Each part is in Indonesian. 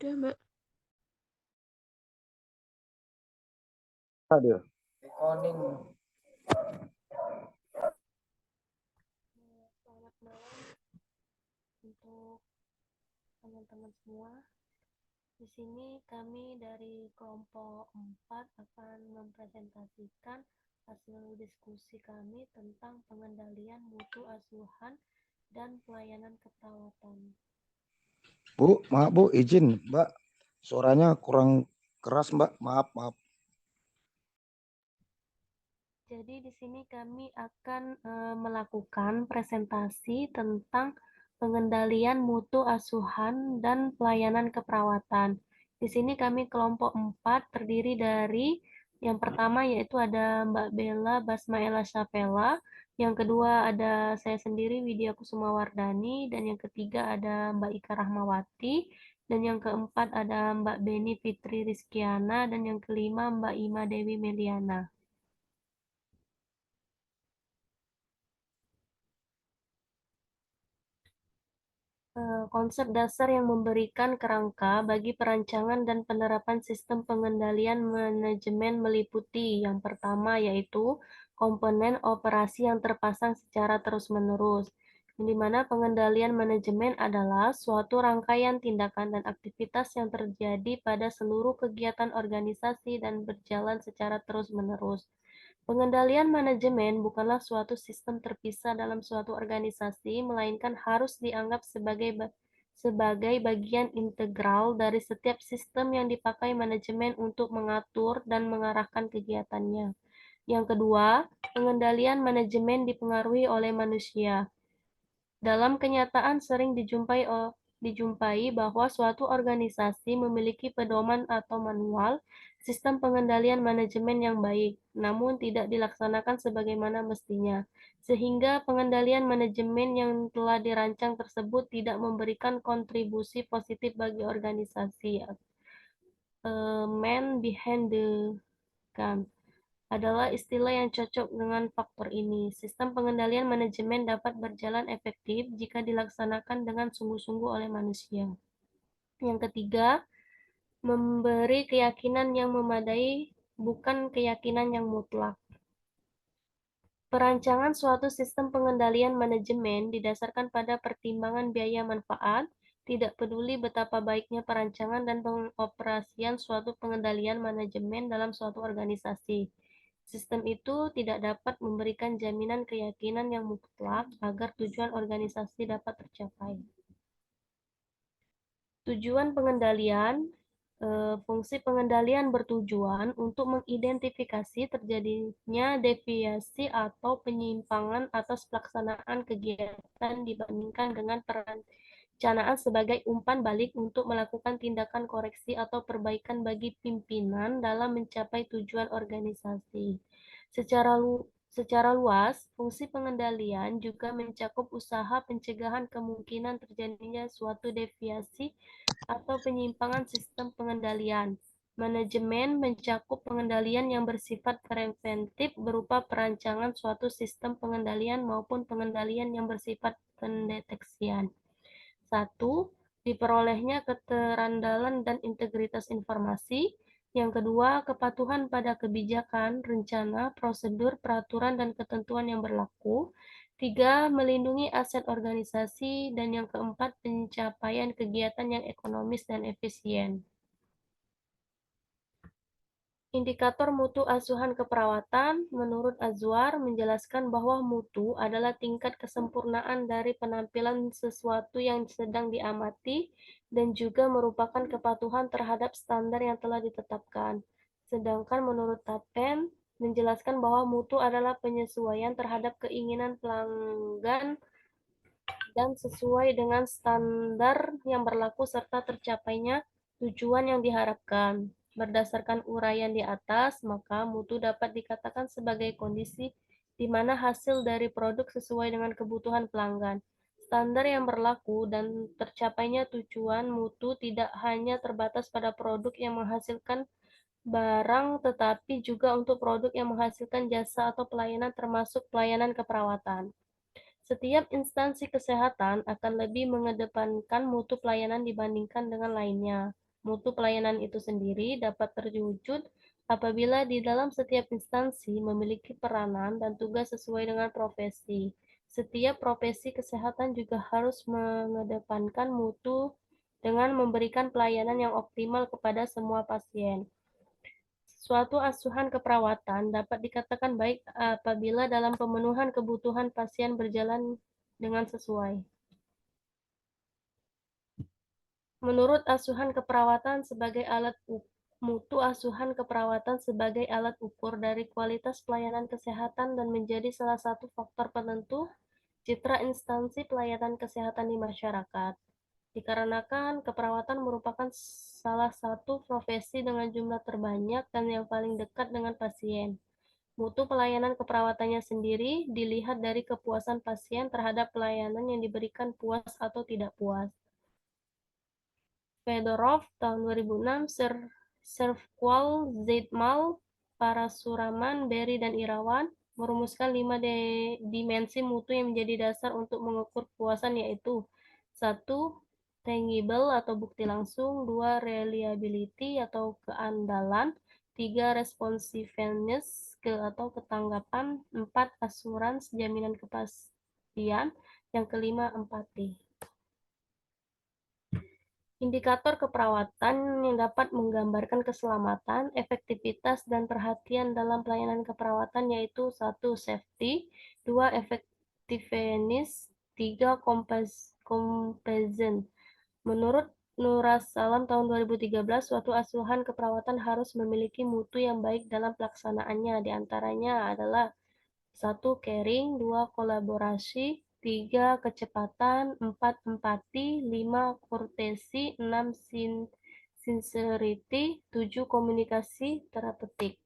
Udah, Mbak. Aduh. Selamat malam untuk teman-teman semua. Di sini kami dari kelompok 4 akan mempresentasikan hasil diskusi kami tentang pengendalian mutu asuhan dan pelayanan keperawatan. Bu, maaf Bu, izin Mbak. Suaranya kurang keras Mbak, maaf. Jadi di sini kami akan melakukan presentasi tentang pengendalian mutu asuhan dan pelayanan keperawatan. Di sini kami kelompok 4 terdiri dari yang pertama yaitu ada Mbak Bella Basmaela Syapela, yang kedua ada saya sendiri Widya Kusuma Wardani, dan yang ketiga ada Mbak Ika Rahmawati, dan yang keempat ada Mbak Beni Fitri Rizkiana, dan yang kelima Mbak Ima Dewi Meliana. Konsep dasar yang memberikan kerangka bagi perancangan dan penerapan sistem pengendalian manajemen meliputi yang pertama yaitu komponen operasi yang terpasang secara terus-menerus, di mana pengendalian manajemen adalah suatu rangkaian tindakan dan aktivitas yang terjadi pada seluruh kegiatan organisasi dan berjalan secara terus-menerus. Pengendalian manajemen bukanlah suatu sistem terpisah dalam suatu organisasi, melainkan harus dianggap sebagai bagian integral dari setiap sistem yang dipakai manajemen untuk mengatur dan mengarahkan kegiatannya. Yang kedua, pengendalian manajemen dipengaruhi oleh manusia. Dalam kenyataan sering dijumpai bahwa suatu organisasi memiliki pedoman atau manual sistem pengendalian manajemen yang baik, namun tidak dilaksanakan sebagaimana mestinya, sehingga pengendalian manajemen yang telah dirancang tersebut tidak memberikan kontribusi positif bagi organisasi. Man behind the gun adalah istilah yang cocok dengan faktor ini. Sistem pengendalian manajemen dapat berjalan efektif jika dilaksanakan dengan sungguh-sungguh oleh manusia. Yang ketiga, memberi keyakinan yang memadai, bukan keyakinan yang mutlak. Perancangan suatu sistem pengendalian manajemen didasarkan pada pertimbangan biaya manfaat, tidak peduli betapa baiknya perancangan dan pengoperasian suatu pengendalian manajemen dalam suatu organisasi. Sistem itu tidak dapat memberikan jaminan keyakinan yang mutlak agar tujuan organisasi dapat tercapai. Tujuan pengendalian, fungsi pengendalian bertujuan untuk mengidentifikasi terjadinya deviasi atau penyimpangan atas pelaksanaan kegiatan dibandingkan dengan perencanaan sebagai umpan balik untuk melakukan tindakan koreksi atau perbaikan bagi pimpinan dalam mencapai tujuan organisasi. Secara luas, fungsi pengendalian juga mencakup usaha pencegahan kemungkinan terjadinya suatu deviasi atau penyimpangan sistem pengendalian. Manajemen mencakup pengendalian yang bersifat preventif berupa perancangan suatu sistem pengendalian maupun pengendalian yang bersifat pendeteksian. 1. Diperolehnya keterandalan dan integritas informasi. Yang kedua, kepatuhan pada kebijakan, rencana, prosedur, peraturan, dan ketentuan yang berlaku. 3. Melindungi aset organisasi. Dan yang keempat, pencapaian kegiatan yang ekonomis dan efisien. Indikator mutu asuhan keperawatan, menurut Azwar, menjelaskan bahwa mutu adalah tingkat kesempurnaan dari penampilan sesuatu yang sedang diamati dan juga merupakan kepatuhan terhadap standar yang telah ditetapkan. Sedangkan menurut Tapen, menjelaskan bahwa mutu adalah penyesuaian terhadap keinginan pelanggan dan sesuai dengan standar yang berlaku serta tercapainya tujuan yang diharapkan. Berdasarkan uraian di atas, maka mutu dapat dikatakan sebagai kondisi di mana hasil dari produk sesuai dengan kebutuhan pelanggan. Standar yang berlaku dan tercapainya tujuan mutu tidak hanya terbatas pada produk yang menghasilkan barang, tetapi juga untuk produk yang menghasilkan jasa atau pelayanan termasuk pelayanan keperawatan. Setiap instansi kesehatan akan lebih mengedepankan mutu pelayanan dibandingkan dengan lainnya. Mutu pelayanan itu sendiri dapat terwujud apabila di dalam setiap instansi memiliki peranan dan tugas sesuai dengan profesi. Setiap profesi kesehatan juga harus mengedepankan mutu dengan memberikan pelayanan yang optimal kepada semua pasien. Suatu asuhan keperawatan dapat dikatakan baik apabila dalam pemenuhan kebutuhan pasien berjalan dengan sesuai. Menurut asuhan keperawatan sebagai alat mutu asuhan keperawatan sebagai alat ukur dari kualitas pelayanan kesehatan dan menjadi salah satu faktor penentu citra instansi pelayanan kesehatan di masyarakat. Dikarenakan keperawatan merupakan salah satu profesi dengan jumlah terbanyak dan yang paling dekat dengan pasien. Mutu pelayanan keperawatannya sendiri dilihat dari kepuasan pasien terhadap pelayanan yang diberikan puas atau tidak puas. Fedorov tahun 2006, Servqual, Zeitmal, Parasuraman, Berry, dan Irawan merumuskan 5 dimensi mutu yang menjadi dasar untuk mengukur kepuasan, yaitu 1. Tangible atau bukti langsung, 2. Reliability atau keandalan, 3. Responsiveness atau ketanggapan, 4. Assurance jaminan kepastian, yang kelima empati. Indikator keperawatan yang dapat menggambarkan keselamatan, efektivitas, dan perhatian dalam pelayanan keperawatan yaitu 1. Safety, 2. Effectiveness, 3. Compassion. Menurut Nurassalam tahun 2013, suatu asuhan keperawatan harus memiliki mutu yang baik dalam pelaksanaannya. Di antaranya adalah 1. Caring, 2. Kolaborasi, 3. Kecepatan, 4. Empati, 5. Courtesy, 6. Sincerity, 7. Komunikasi terapeutik.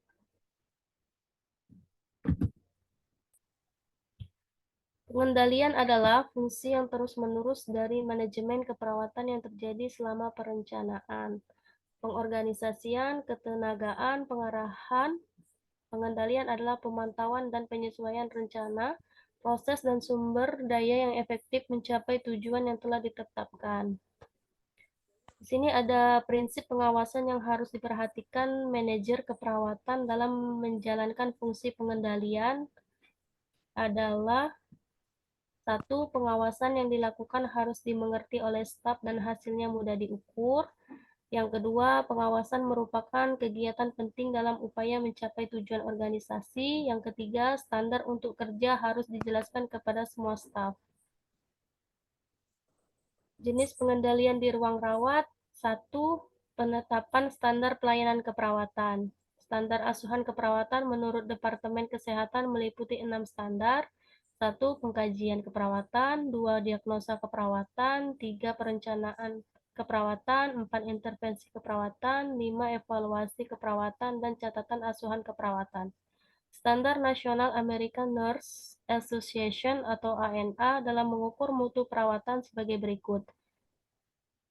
Pengendalian adalah fungsi yang terus-menerus dari manajemen keperawatan yang terjadi selama perencanaan, pengorganisasian, ketenagaan, pengarahan. Pengendalian adalah pemantauan dan penyesuaian rencana, proses, dan sumber daya yang efektif mencapai tujuan yang telah ditetapkan. Di sini ada prinsip pengawasan yang harus diperhatikan manajer keperawatan dalam menjalankan fungsi pengendalian adalah 1. Pengawasan yang dilakukan harus dimengerti oleh staf dan hasilnya mudah diukur. Yang kedua, pengawasan merupakan kegiatan penting dalam upaya mencapai tujuan organisasi. Yang ketiga, standar untuk kerja harus dijelaskan kepada semua staf. Jenis pengendalian di ruang rawat. 1. Penetapan standar pelayanan keperawatan. Standar asuhan keperawatan menurut Departemen Kesehatan meliputi 6 standar. 1. Pengkajian keperawatan, 2. Diagnosa keperawatan, 3. Perencanaan keperawatan, 4. Intervensi keperawatan, 5. Evaluasi keperawatan, dan catatan asuhan keperawatan. Standar Nasional American Nurse Association atau ANA dalam mengukur mutu perawatan sebagai berikut.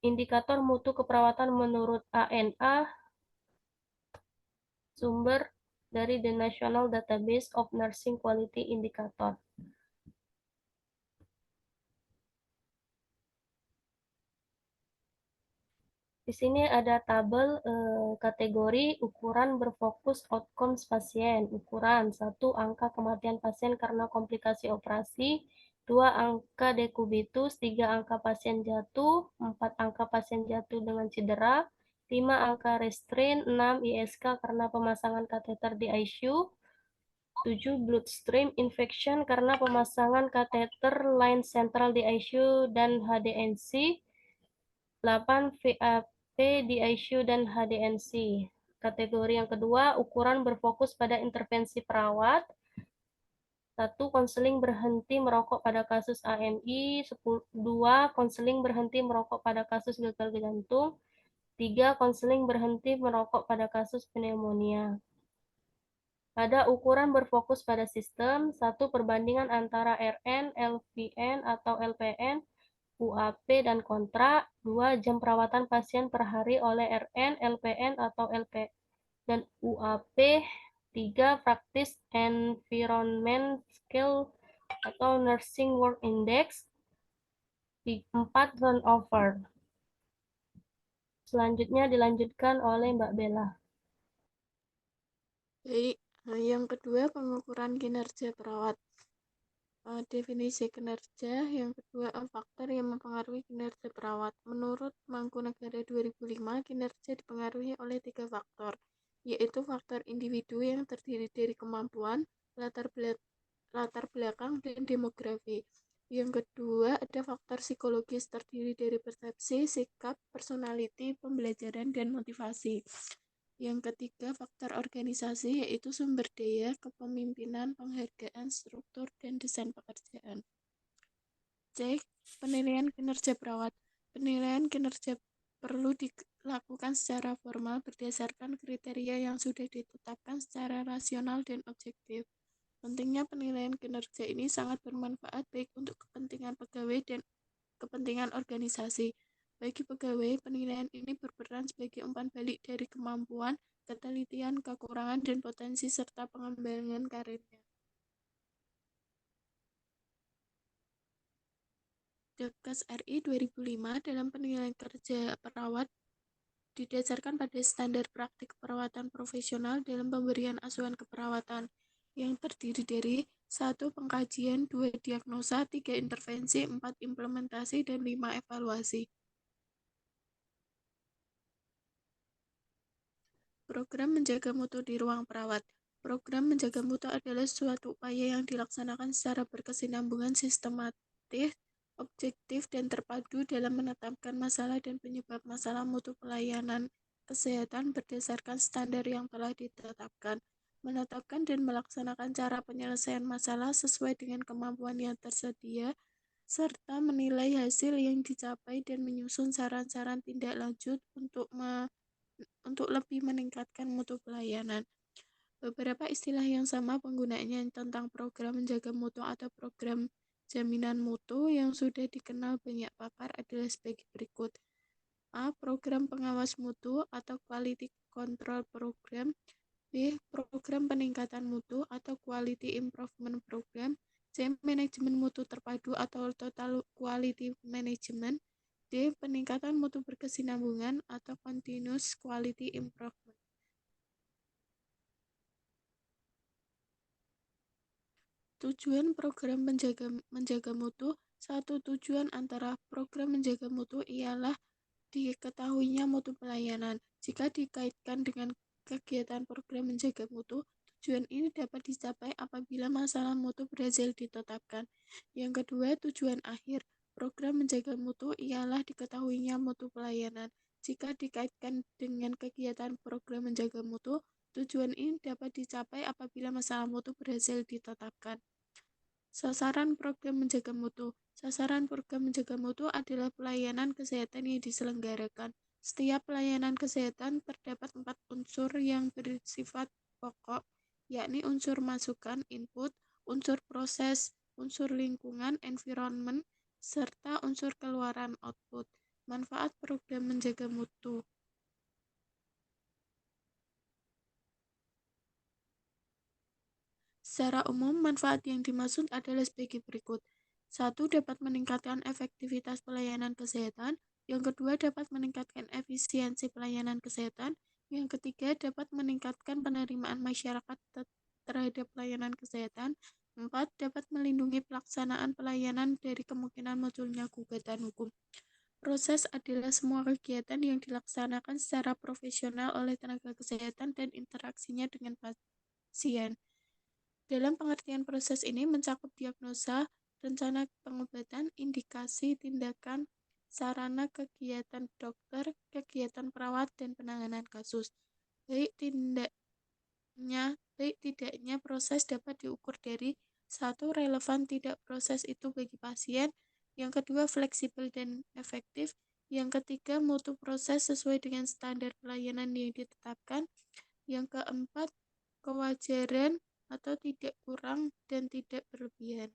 Indikator mutu keperawatan menurut ANA sumber dari The National Database of Nursing Quality Indicator. Di sini ada tabel kategori ukuran berfokus outcomes pasien. Ukuran 1. Angka kematian pasien karena komplikasi operasi, 2. Angka dekubitus, 3. Angka pasien jatuh, 4. Angka pasien jatuh dengan cedera, 5. Angka restrain, 6. ISK karena pemasangan kateter di ICU, 7. Bloodstream infection karena pemasangan kateter line sentral di ICU dan HDNC, 8. VAP di ICU dan HDNC. Kategori yang kedua, ukuran berfokus pada intervensi perawat. 1. Konseling berhenti merokok pada kasus AMI. 2. Konseling berhenti merokok pada kasus gagal jantung. 3. Konseling berhenti merokok pada kasus pneumonia. Ada ukuran berfokus pada sistem. 1. Perbandingan antara RN, LVN atau LPN, UAP, dan kontra. 2. Jam perawatan pasien per hari oleh RN, LPN, atau LP, dan UAP. 3. Practice Environment Scale atau Nursing Work Index. 4. Turnover. Selanjutnya dilanjutkan oleh Mbak Bella. Baik, yang kedua pengukuran kinerja perawat. Definisi kinerja yang kedua, faktor yang mempengaruhi kinerja perawat. Menurut Mangkunegara 2005, kinerja dipengaruhi oleh 3 faktor, yaitu faktor individu yang terdiri dari kemampuan, latar belakang, dan demografi. Yang kedua, ada faktor psikologis terdiri dari persepsi, sikap, personality, pembelajaran, dan motivasi. Yang ketiga, faktor organisasi, yaitu sumber daya, kepemimpinan, penghargaan, struktur, dan desain pekerjaan. C. Penilaian kinerja perawat. Penilaian kinerja perlu dilakukan secara formal berdasarkan kriteria yang sudah ditetapkan secara rasional dan objektif. Pentingnya penilaian kinerja ini sangat bermanfaat baik untuk kepentingan pegawai dan kepentingan organisasi. Bagi pegawai, penilaian ini berperan sebagai umpan balik dari kemampuan, ketelitian, kekurangan, dan potensi serta pengembangan karirnya. Dakes RI 2005 dalam penilaian kerja perawat didasarkan pada standar praktik perawatan profesional dalam pemberian asuhan keperawatan yang terdiri dari 1. Pengkajian, 2. Diagnosa, 3. Intervensi, 4. Implementasi, dan 5. Evaluasi. Program menjaga mutu di ruang perawat. Program menjaga mutu adalah suatu upaya yang dilaksanakan secara berkesinambungan, sistematis, objektif, dan terpadu dalam menetapkan masalah dan penyebab masalah mutu pelayanan kesehatan berdasarkan standar yang telah ditetapkan, menetapkan dan melaksanakan cara penyelesaian masalah sesuai dengan kemampuan yang tersedia, serta menilai hasil yang dicapai dan menyusun saran-saran tindak lanjut untuk lebih meningkatkan mutu pelayanan. Beberapa istilah yang sama penggunaannya tentang program menjaga mutu atau program jaminan mutu yang sudah dikenal banyak pakar adalah sebagai berikut. A. Program pengawas mutu atau Quality Control Program. B. Program peningkatan mutu atau Quality Improvement Program. C. Manajemen mutu terpadu atau Total Quality Management. D. Peningkatan mutu berkesinambungan atau Continuous Quality Improvement. Tujuan program menjaga mutu. Satu tujuan antara program menjaga mutu ialah diketahuinya mutu pelayanan. Jika dikaitkan dengan kegiatan program menjaga mutu, tujuan ini dapat dicapai apabila masalah mutu berhasil ditetapkan. Yang kedua, tujuan akhir program menjaga mutu ialah diketahuinya mutu pelayanan. Jika dikaitkan dengan kegiatan program menjaga mutu, tujuan ini dapat dicapai apabila masalah mutu berhasil ditetapkan. Sasaran program menjaga mutu. Sasaran program menjaga mutu adalah pelayanan kesehatan yang diselenggarakan. Setiap pelayanan kesehatan terdapat 4 unsur yang bersifat pokok, yakni unsur masukan, input, unsur proses, unsur lingkungan, environment, serta unsur keluaran, output. Manfaat program menjaga mutu. Secara umum, manfaat yang dimaksud adalah sebagai berikut. 1. Dapat meningkatkan efektivitas pelayanan kesehatan. Yang kedua, dapat meningkatkan efisiensi pelayanan kesehatan. Yang ketiga, dapat meningkatkan penerimaan masyarakat terhadap pelayanan kesehatan. 4. Dapat melindungi pelaksanaan pelayanan dari kemungkinan munculnya gugatan hukum. Proses adalah semua kegiatan yang dilaksanakan secara profesional oleh tenaga kesehatan dan interaksinya dengan pasien. Dalam pengertian proses ini mencakup diagnosa, rencana pengobatan, indikasi, tindakan, sarana kegiatan dokter, kegiatan perawat, dan penanganan kasus. Baik tidaknya proses dapat diukur dari 1. Relevan tidak proses itu bagi pasien. Yang kedua, fleksibel dan efektif. Yang ketiga, mutu proses sesuai dengan standar pelayanan yang ditetapkan. Yang keempat, kewajaran atau tidak kurang dan tidak berlebihan.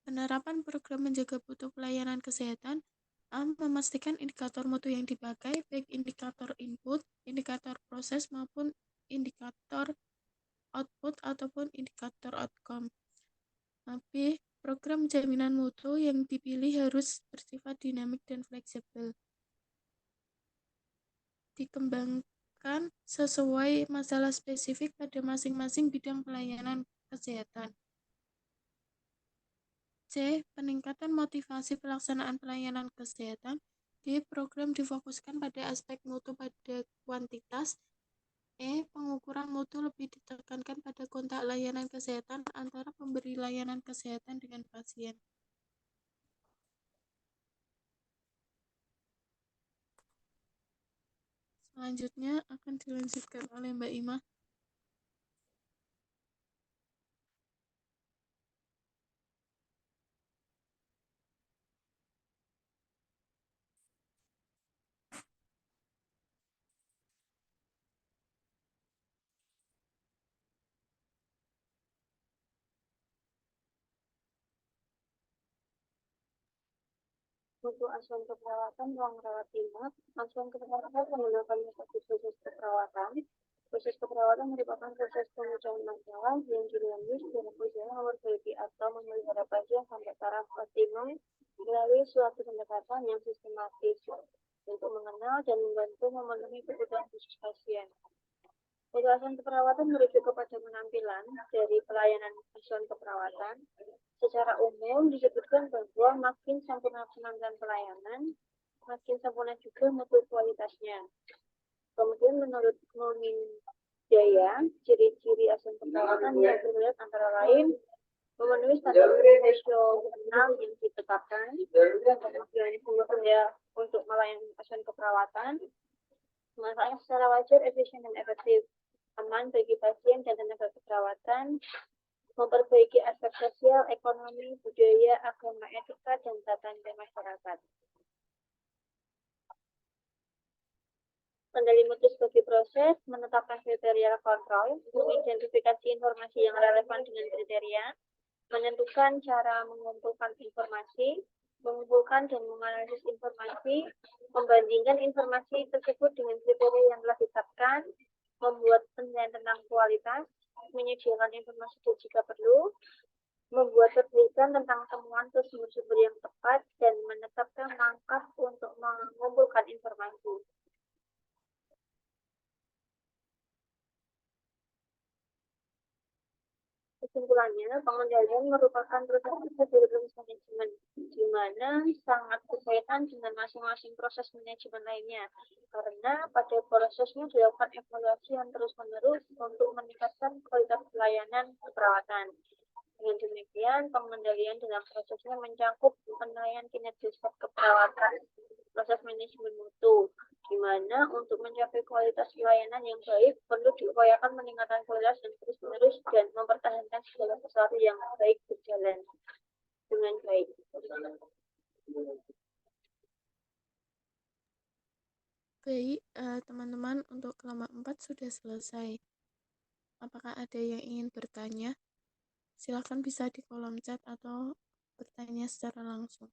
Penerapan program menjaga mutu pelayanan kesehatan. A. Memastikan indikator mutu yang dipakai, baik indikator input, indikator proses, maupun indikator output ataupun indikator outcome. B. Program jaminan mutu yang dipilih harus bersifat dinamik dan fleksibel. Dikembangkan sesuai masalah spesifik pada masing-masing bidang pelayanan kesehatan. C. Peningkatan motivasi pelaksanaan pelayanan kesehatan. D. Program difokuskan pada aspek mutu pada kuantitas. E. Pengukuran mutu lebih ditekankan pada kontak layanan kesehatan antara pemberi layanan kesehatan dengan pasien. Selanjutnya akan dilanjutkan oleh Mbak Ima. Untuk asuhan keperawatan ruang rawat inap, asuhan keperawatan menggunakan metode khusus keperawatan. Proses keperawatan merupakan proses pemecahan masalah yang dinamis dalam usaha memperbaiki atau memelihara pasien sampai taraf optimum melalui suatu pendekatan yang sistematis untuk mengenal dan membantu memenuhi kebutuhan khusus pasien. Asuhan keperawatan merujuk kepada penampilan dari pelayanan asuhan keperawatan. Secara umum disebutkan bahwa makin sempurna penampilan pelayanan, makin sempurna juga mutu kualitasnya. Kemudian menurut Mumin Jaya, ciri-ciri asuhan keperawatan yang terlihat antara lain memenuhi standar profesional yang ditetapkan, kemudian sumber untuk melayani asuhan keperawatan, manfaatnya secara wajar, efisien dan efektif, aman bagi pasien dan tenaga keperawatan, memperbaiki aspek sosial, ekonomi, budaya, agama, etika, dan tata nilai masyarakat. Kendali mutu sebagai proses, menetapkan kriteria kontrol, mengidentifikasi informasi yang relevan dengan kriteria, menentukan cara mengumpulkan informasi, mengumpulkan dan menganalisis informasi, membandingkan informasi tersebut dengan kriteria yang telah ditetapkan, membuat penilaian tentang kualitas, menyediakan informasi jika perlu, membuat penelitian tentang temuan sumber-sumber yang tepat, dan menetapkan langkah untuk mengumpulkan informasi. Kesimpulannya, pengendalian merupakan proses dari proses manajemen, di mana sangat berkaitan dengan masing-masing proses manajemen lainnya, karena pada prosesnya dilakukan evaluasi yang terus-menerus untuk meningkatkan kualitas pelayanan keperawatan. Dengan demikian, pengendalian dalam prosesnya mencakup penilaian kinerja staf keperawatan, proses manajemen mutu, di mana untuk mencapai kualitas pelayanan yang baik perlu diupayakan meningkatkan kualitas dan terus-menerus dan mempertahankan segala sesuatu yang baik berjalan dengan baik. Baik, teman-teman, untuk kelompok 4 sudah selesai. Apakah ada yang ingin bertanya? Silakan bisa di kolom chat atau bertanya secara langsung.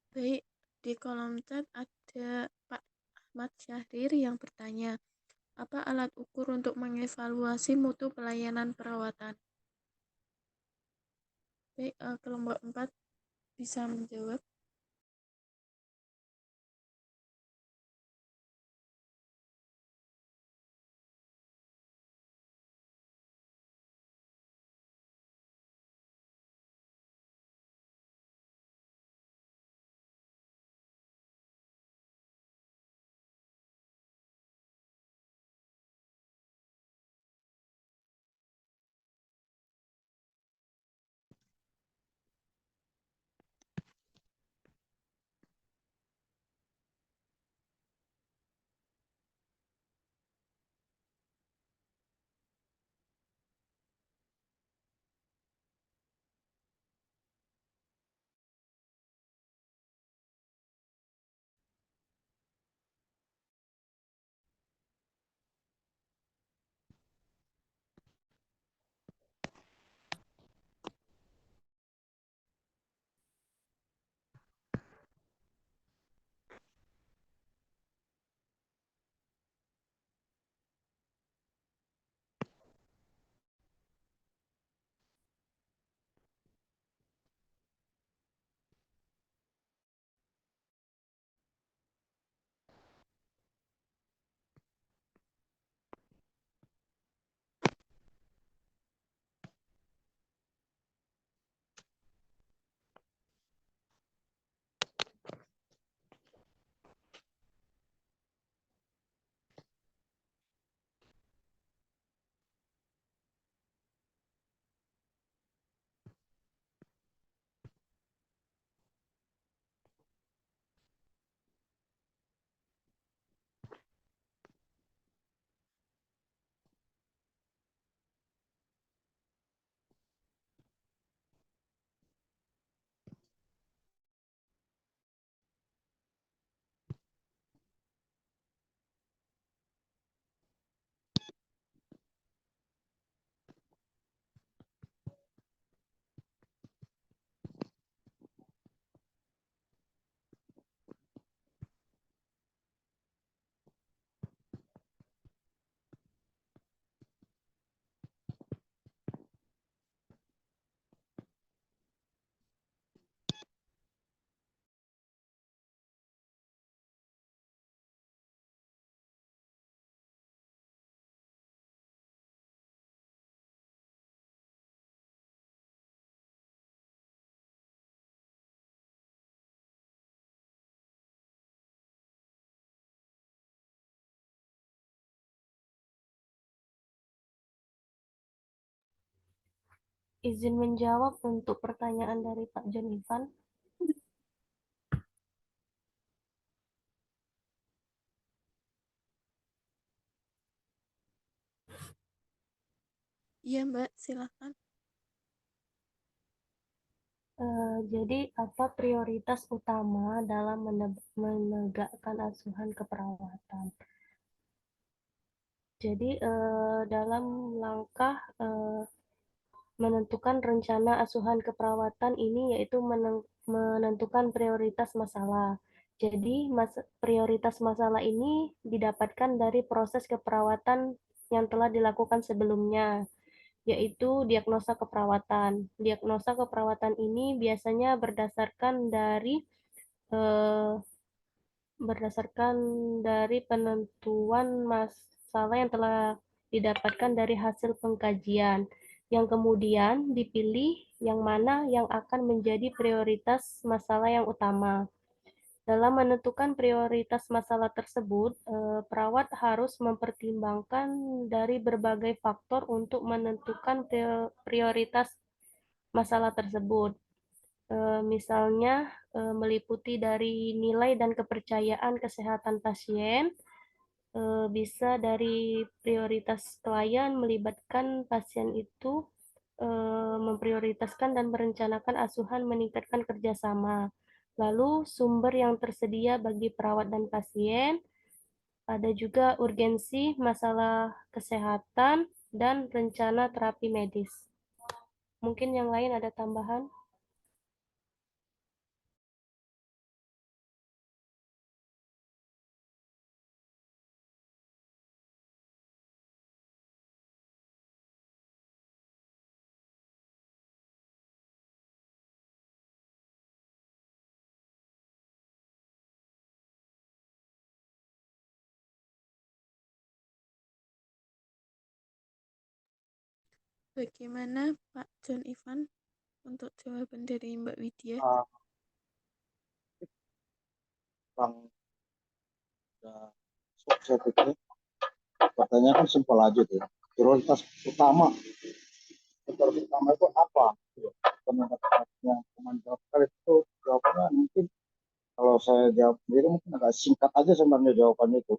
Baik, di kolom chat ada Pak Ahmad Syahrir yang bertanya, apa alat ukur untuk mengevaluasi mutu pelayanan perawatan? Baik, kelompok 4 bisa menjawab. Izin menjawab untuk pertanyaan dari Pak John Ivan. Iya, Mbak, silakan. Jadi apa prioritas utama dalam menegakkan asuhan keperawatan? Jadi dalam langkah menentukan rencana asuhan keperawatan ini yaitu menentukan prioritas masalah. Jadi prioritas masalah ini didapatkan dari proses keperawatan yang telah dilakukan sebelumnya, yaitu diagnosa keperawatan. Diagnosa keperawatan ini biasanya eh, berdasarkan dari penentuan masalah yang telah didapatkan dari hasil pengkajian, yang kemudian dipilih yang mana yang akan menjadi prioritas masalah yang utama. Dalam menentukan prioritas masalah tersebut, perawat harus mempertimbangkan dari berbagai faktor untuk menentukan prioritas masalah tersebut. Misalnya meliputi dari nilai dan kepercayaan kesehatan pasien, bisa dari prioritas klien melibatkan pasien itu memprioritaskan dan merencanakan asuhan meningkatkan kerjasama. Lalu sumber yang tersedia bagi perawat dan pasien, ada juga urgensi masalah kesehatan dan rencana terapi medis. Mungkin yang lain ada tambahan? Bagaimana Pak John Ivan untuk jawaban dari Mbak Widya? Ah, Bang, saya pikir pertanyaan kan simpel aja tuh. Prioritas utama, prioritas utama itu apa? Pendapat teman jawab kali itu jawabannya mungkin kalau saya jawab sendiri mungkin agak singkat aja sebenarnya jawabannya itu.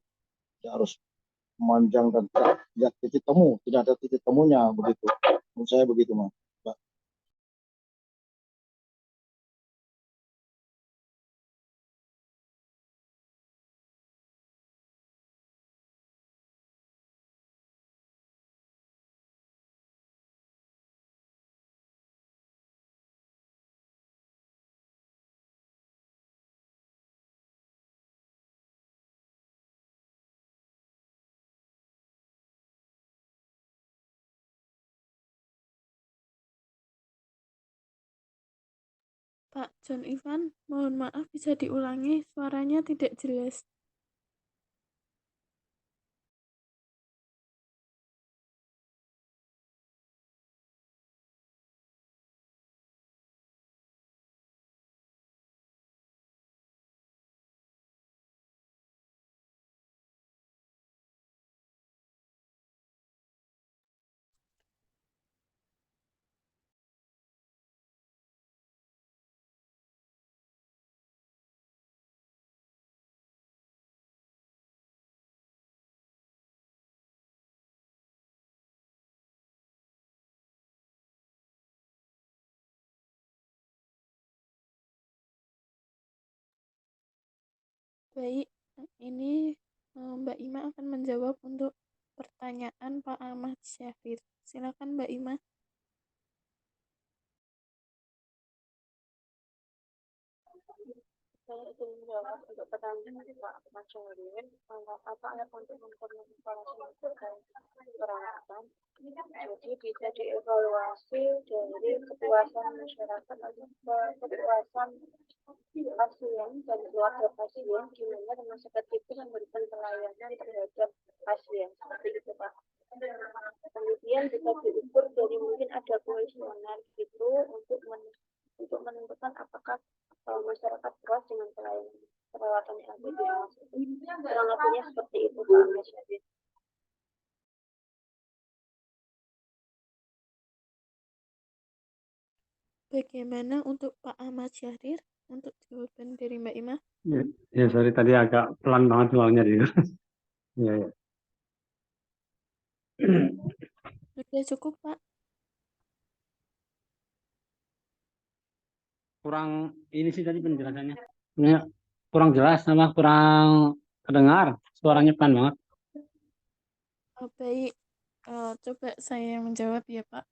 Tidak harus memanjang dan tidak titik temu, tidak ada titik temunya begitu. Menurut saya begitu, Mas. Pak John Ivan, mohon maaf bisa diulangi, suaranya tidak jelas. Baik, ini Mbak Ima akan menjawab untuk pertanyaan Pak Ahmad Syafir. Silakan Mbak Ima. Saya ingin menjawab untuk pertanyaan Pak Masyarif, apa alat untuk mengkonfirmasi itu dan perawatan. Jadi bisa dievaluasi dari kepuasan masyarakat atau kepuasan pasien dan keluarga pasien, gimana rumah sakit itu memberikan pelayanan terhadap pasien, seperti itu Pak. Kemudian bisa diukur dari mungkin ada kuesioner gitu untuk menentukan apakah masyarakat puas dengan pelayanan perawatan yang ada di rumah sakit. Kurang lebihnya seperti itu Pak Masyarakat. Bagaimana untuk Pak Ahmad Syahrir? Untuk jawaban dari Mbak Ima? Ya, ya sorry tadi agak pelan banget soalnya dia. Ya, ya. Sudah cukup, Pak? Kurang ini sih tadi penjelasannya. Ya, kurang jelas sama kurang kedengar. Suaranya pelan banget. Baik, coba saya yang menjawab ya, Pak.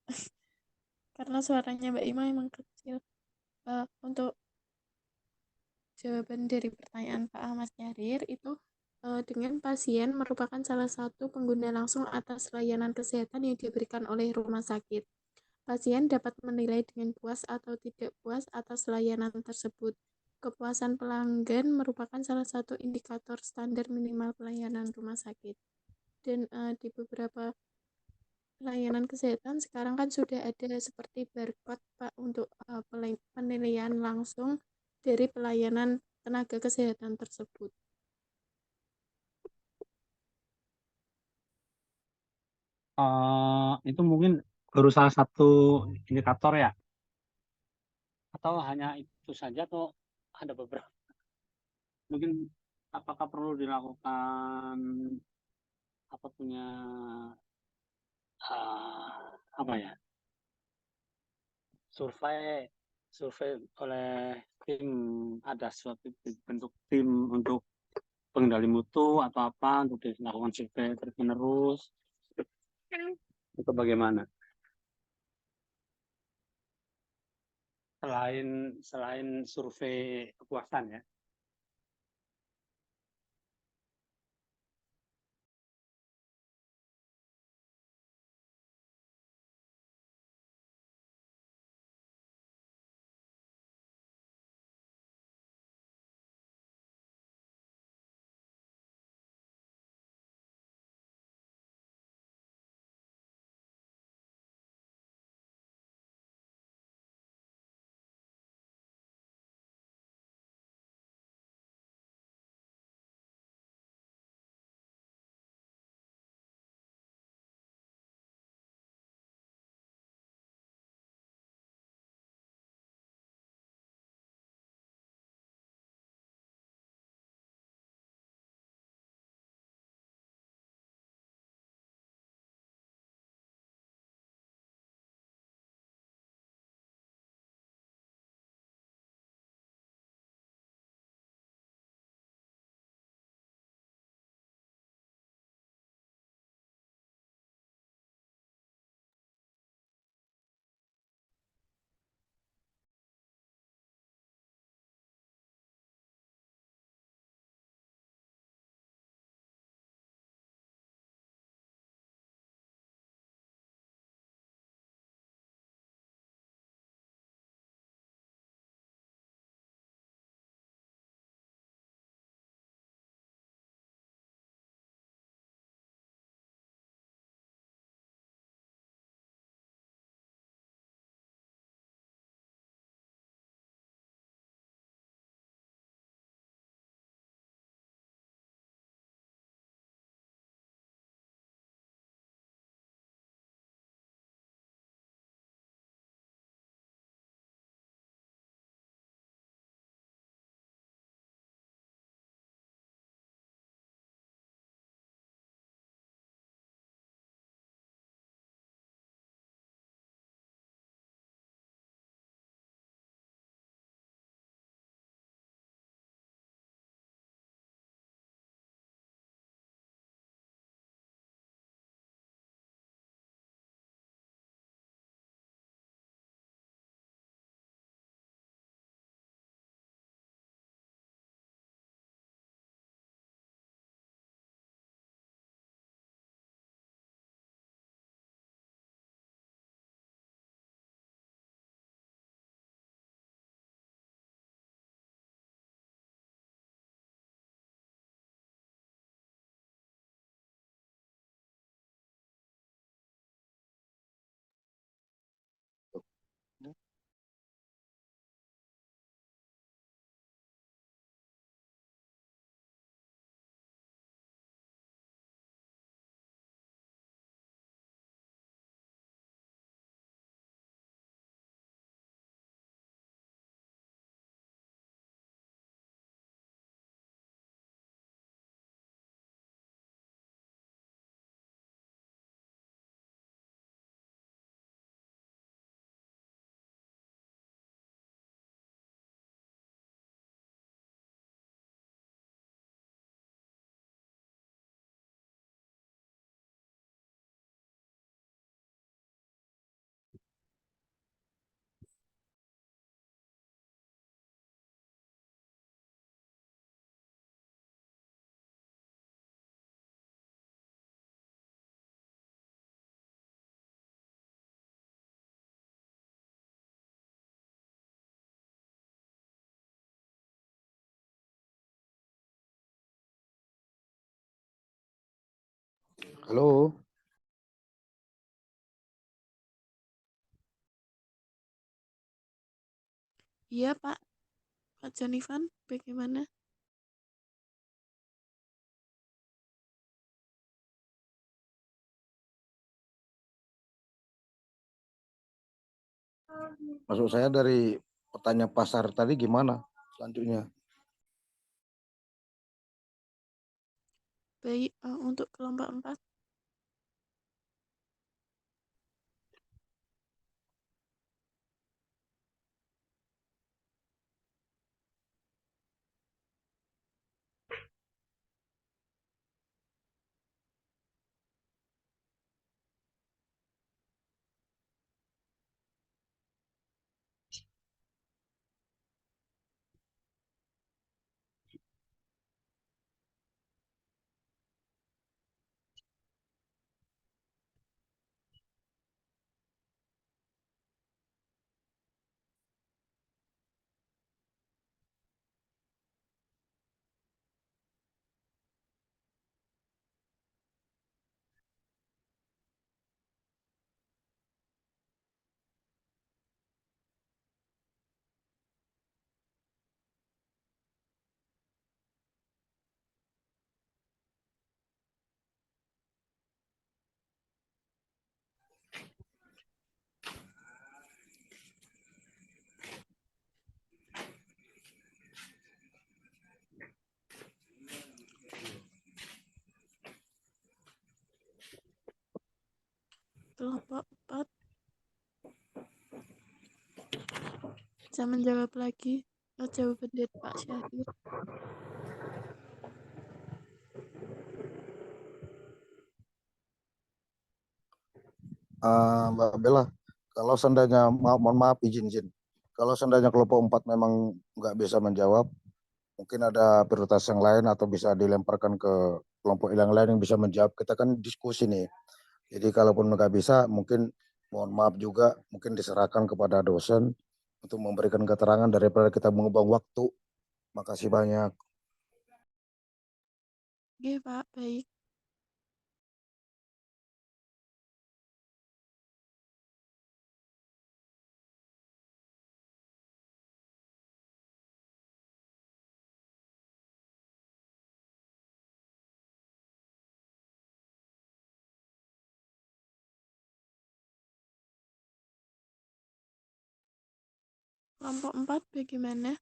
Karena suaranya Mbak Ima emang kecil. Untuk jawaban dari pertanyaan Pak Ahmad Syahrir itu, dengan pasien merupakan salah satu pengguna langsung atas layanan kesehatan yang diberikan oleh rumah sakit. Pasien dapat menilai dengan puas atau tidak puas atas layanan tersebut. Kepuasan pelanggan merupakan salah satu indikator standar minimal pelayanan rumah sakit. Dan di beberapa layanan kesehatan sekarang kan sudah ada seperti barcode, Pak, untuk penilaian langsung dari pelayanan tenaga kesehatan tersebut. Itu mungkin baru salah satu indikator ya, atau hanya itu saja atau ada beberapa? Mungkin apakah perlu dilakukan apa punya apa ya survei survei oleh tim, ada suatu bentuk tim untuk pengendali mutu atau apa untuk dilakukan survei terus menerus itu bagaimana selain selain survei kepuasan ya. Halo. Iya, Pak. Pak Jonivan, bagaimana? Maksud saya dari pertanyaan pasar tadi gimana selanjutnya? Baik, untuk kelompok 4. Kelompok 4 bisa menjawab lagi jawaban dari Pak Syahir. Mbak Bella, kalau seandainya mohon maaf izin, kalau seandainya kelompok 4 memang nggak bisa menjawab, mungkin ada prioritas yang lain atau bisa dilemparkan ke kelompok yang lain yang bisa menjawab. Kita kan diskusi nih. Jadi kalaupun nggak bisa, mungkin mohon maaf juga, mungkin diserahkan kepada dosen untuk memberikan keterangan daripada kita mengubah waktu. Makasih banyak. Oke, Pak, baik. Kelompok 4 bagaimana?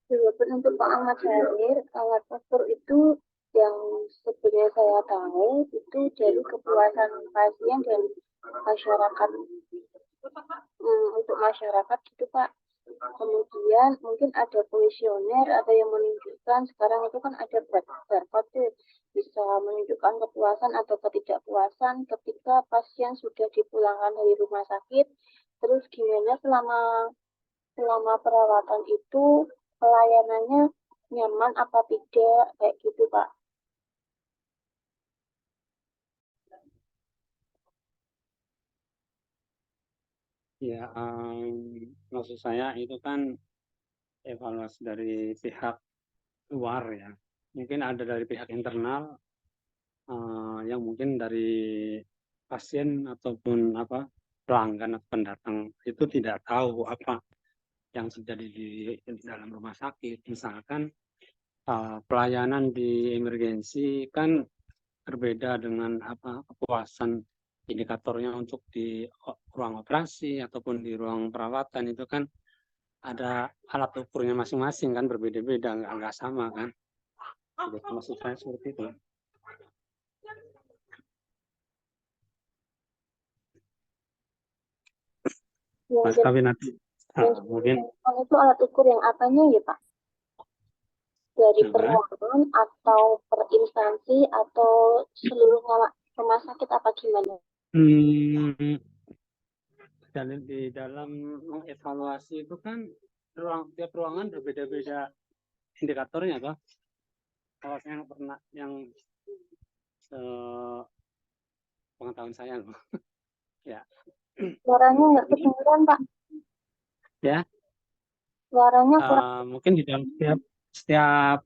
Jawaban untuk Pak Ahmad Syahir, alat faktor itu yang sebenarnya saya tahu itu dari kepuasan pasien dan masyarakat. Untuk masyarakat gitu Pak. Kemudian mungkin ada kuesioner atau yang menunjukkan sekarang itu kan ada barcode tuh, bisa menunjukkan kepuasan atau ketidakpuasan ketika pasien sudah dipulangkan dari rumah sakit. Terus gimana selama perawatan itu pelayanannya nyaman apa tidak kayak gitu Pak. Ya, maksud saya itu kan evaluasi dari pihak luar ya. Mungkin ada dari pihak internal yang mungkin dari pasien ataupun pelanggan atau pendatang itu tidak tahu apa yang terjadi di dalam rumah sakit. Misalkan pelayanan di emergensi kan berbeda dengan kepuasan indikatornya untuk di ruang operasi ataupun di ruang perawatan, itu kan ada alat ukurnya masing-masing kan, berbeda-beda, nggak sama kan. Jadi, maksud saya seperti itu. Mas Yang Kawin nanti mungkin itu alat ukur yang apanya ya Pak? Dari Nah, peruangan atau per instansi atau seluruh rumah sakit apa gimana? dan di dalam mengevaluasi itu kan tiap ruangan berbeda-beda indikatornya toh. Kalau saya pernah yang pengetahuan saya loh. Ya. Suaranya nggak kedengeran Pak. Ya. Suaranya kurang. Mungkin di dalam setiap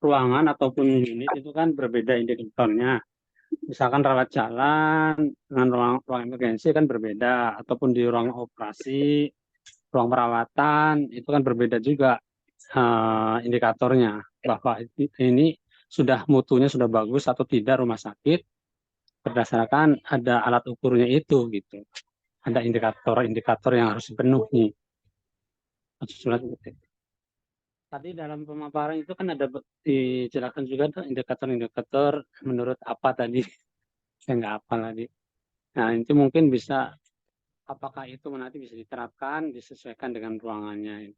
ruangan ataupun unit itu kan berbeda indikatornya. Misalkan rawat jalan dengan ruang emergensi kan berbeda, ataupun di ruang operasi, ruang perawatan itu kan berbeda juga indikatornya, bahwa ini sudah mutunya sudah bagus atau tidak rumah sakit berdasarkan ada alat ukurnya itu gitu. Ada indikator-indikator yang harus dipenuhi. Tadi dalam pemaparan itu kan ada dijelaskan juga tuh indikator-indikator menurut apa tadi. Saya nggak hafal tadi. Nah, itu mungkin bisa, apakah itu nanti bisa diterapkan, disesuaikan dengan ruangannya.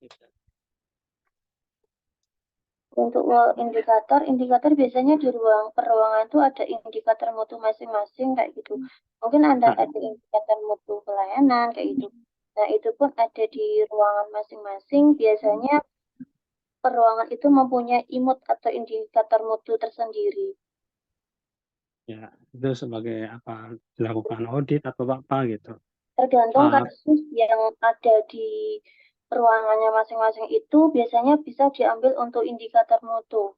Gitu. Untuk indikator biasanya di per ruangan itu ada indikator mutu masing-masing kayak gitu. Mungkin ada indikator mutu pelayanan kayak gitu. Nah, itu pun ada di ruangan masing-masing. Biasanya per ruangan itu mempunyai imut atau indikator mutu tersendiri. Ya, itu sebagai apa, dilakukan audit atau apa gitu. Tergantung kasus yang ada di ruangannya masing-masing itu biasanya bisa diambil untuk indikator mutu.